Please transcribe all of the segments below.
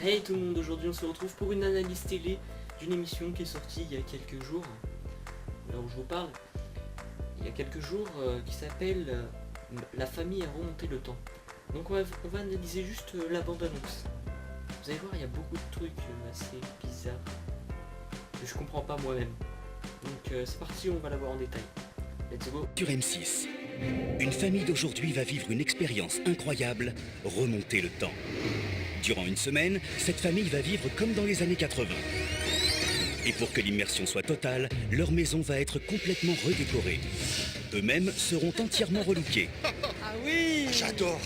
Hey tout le monde, aujourd'hui on se retrouve pour une analyse télé d'une émission qui est sortie il y a quelques jours, là où je vous parle, il y a quelques jours, qui s'appelle La famille a remonté le temps. Donc on va analyser juste la bande-annonce. Vous allez voir, il y a beaucoup de trucs assez bizarres que je comprends pas moi-même. Donc c'est parti, on va la voir en détail. Let's go. Sur M6, une famille d'aujourd'hui va vivre une expérience incroyable, remonter le temps. Durant une semaine, cette famille va vivre comme dans les années 80. Et pour que l'immersion soit totale, leur maison va être complètement redécorée. Eux-mêmes seront entièrement relookés. Ah oui! J'adore.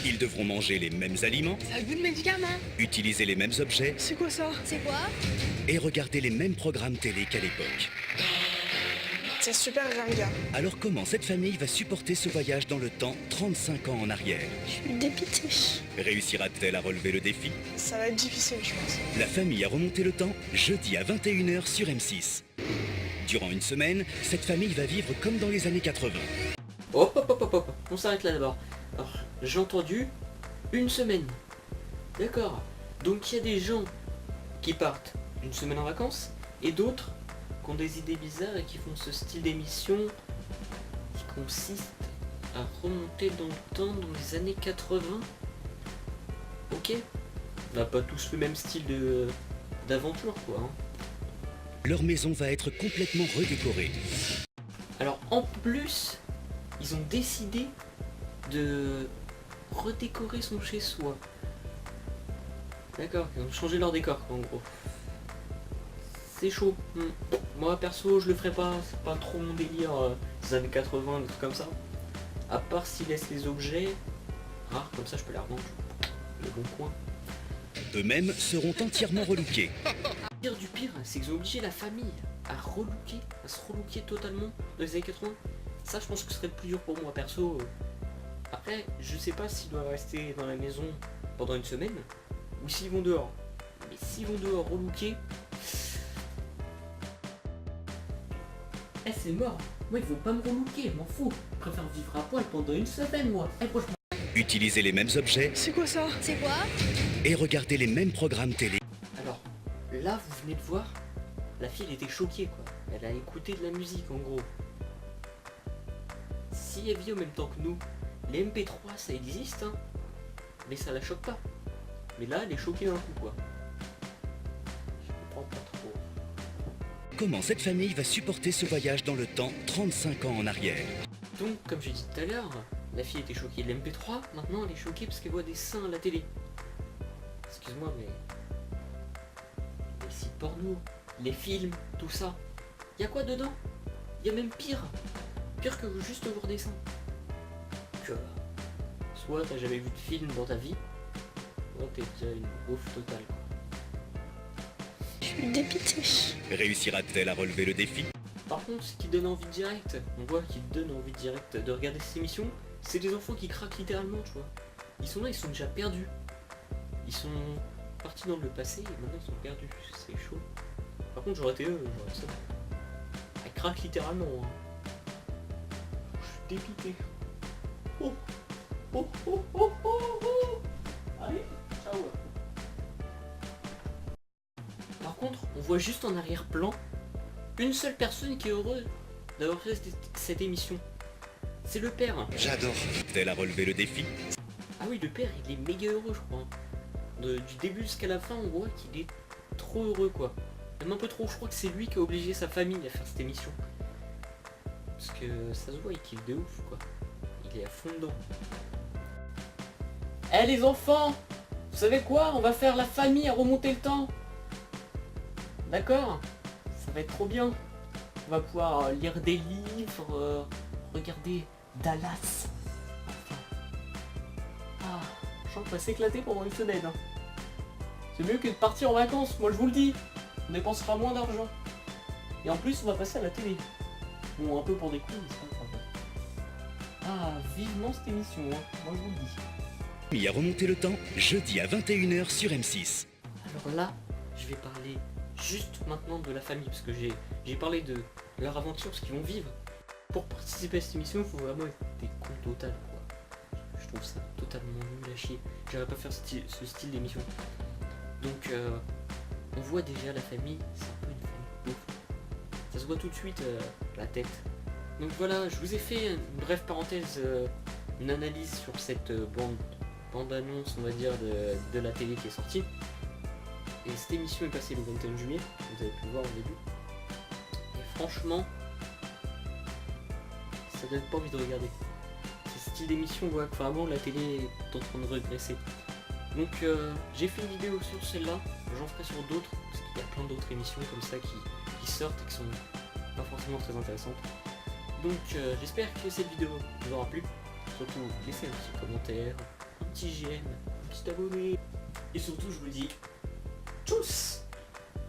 Ils devront manger les mêmes aliments, Ça a le goût de médicaments! utiliser les mêmes objets C'est quoi ça? C'est quoi? et regarder les mêmes programmes télé qu'à l'époque. C'est super ringard. Alors comment cette famille va supporter ce voyage dans le temps 35 ans en arrière? Je suis dépitée. Réussira-t-elle à relever le défi? Ça va être difficile, je pense. La famille a remonté le temps, jeudi à 21h sur M6. Durant une semaine, cette famille va vivre comme dans les années 80. Hop, on s'arrête là d'abord. Alors, j'ai entendu une semaine. D'accord. Donc il y a des gens qui partent une semaine en vacances et d'autres qui ont des idées bizarres et qui font ce style d'émission qui consiste à remonter dans le temps dans les années 80. Ok. On n'a pas tous le même style d'aventure quoi. Hein. Leur maison va être complètement redécorée. Alors en plus, ils ont décidé de redécorer son chez-soi. D'accord, ils ont changé leur décor en gros. C'est chaud. Moi perso je le ferai pas, c'est pas trop mon délire des années 80, des trucs comme ça. À part s'ils laissent les objets rares, comme ça je peux les revendre. Le bon coin. Eux-mêmes seront entièrement relookés. Le pire du pire, c'est qu'ils ont obligé la famille à relooker, à se relooker totalement dans les années 80. Ça je pense que ce serait le plus dur pour moi perso. Après, je sais pas s'ils doivent rester dans la maison pendant une semaine ou s'ils vont dehors. Mais s'ils vont dehors relooker, c'est mort. Moi ils vont pas me relooker, je m'en fous. Je préfère vivre à poil pendant une semaine moi. Franchement. Utiliser les mêmes objets C'est quoi ça? C'est quoi? et regarder les mêmes programmes télé. Alors, là vous venez de voir, la fille elle était choquée quoi. Elle a écouté de la musique en gros. Si elle vit en même temps que nous, les MP3 ça existe hein. Mais ça la choque pas. Mais là elle est choquée d'un coup quoi. Je comprends pas trop. Comment cette famille va supporter ce voyage dans le temps 35 ans en arrière? Donc comme j'ai dit tout à l'heure, la fille était choquée de l'MP3, maintenant elle est choquée parce qu'elle voit des seins à la télé. Excuse-moi mais... les sites porno, les films, tout ça. Y a quoi dedans? Y a même pire. Pire que juste voir des seins. Que... soit t'as jamais vu de film dans ta vie, soit t'es déjà une ouf totale quoi. Je suis dépitée. Réussira-t-elle à relever le défi? Par contre, ce qui donne envie direct, on voit qui donne envie direct de regarder cette émission, c'est des enfants qui craquent littéralement, tu vois. Ils sont là, ils sont déjà perdus. Ils sont partis dans le passé et maintenant ils sont perdus, c'est chaud. Par contre, j'aurais été eux, j'aurais ça. Ils craquent littéralement. Hein. Je suis dépité. Oh oh oh oh oh oh. Allez, ciao. Par contre, on voit juste en arrière-plan une seule personne qui est heureuse d'avoir fait cette émission. C'est le père. J'adore. Telle à relever le défi? Ah oui, le père, il est méga heureux, je crois. Du début jusqu'à la fin, on voit qu'il est trop heureux, quoi. Même un peu trop, je crois que c'est lui qui a obligé sa famille à faire cette émission. Parce que ça se voit, il kiffe de ouf, quoi. Il est à fond dedans. Eh les enfants, vous savez quoi? On va faire la famille à remonter le temps. D'accord? Ça va être trop bien. On va pouvoir lire des livres, regarder Dallas. Enfin. Ah, je sens qu'on va s'éclater pendant une semaine. Hein. C'est mieux que de partir en vacances, moi je vous le dis. On dépensera moins d'argent. Et en plus, on va passer à la télé. Bon, un peu pour des coups, mais c'est pas grave. Ah, vivement cette émission, hein. Moi je vous le dis. Il a remonté le temps, jeudi à 21h sur M6. Alors là, je vais parler juste maintenant de la famille, parce que j'ai parlé de leur aventure, ce qu'ils vont vivre. Pour participer à cette émission, il faut vraiment être des cons total, quoi. Je trouve ça totalement nul à chier. J'aimerais pas faire ce style d'émission. Donc on voit déjà la famille, c'est un peu une famille ouf. Ça se voit tout de suite la tête. Donc voilà, je vous ai fait une brève parenthèse, une analyse sur cette bande-annonce, on va dire, de la télé qui est sortie. Et cette émission est passée le 21 juillet, vous avez pu le voir au début. Et franchement, ça donne pas envie de regarder. Ce style d'émission, on voit que vraiment la télé est en train de regresser. Donc j'ai fait une vidéo sur celle-là, j'en ferai sur d'autres, parce qu'il y a plein d'autres émissions comme ça qui sortent et qui sont pas forcément très intéressantes. Donc j'espère que cette vidéo vous aura plu. Surtout laissez un petit commentaire, un petit j'aime, un petit abonné. Et surtout je vous dis tchuss.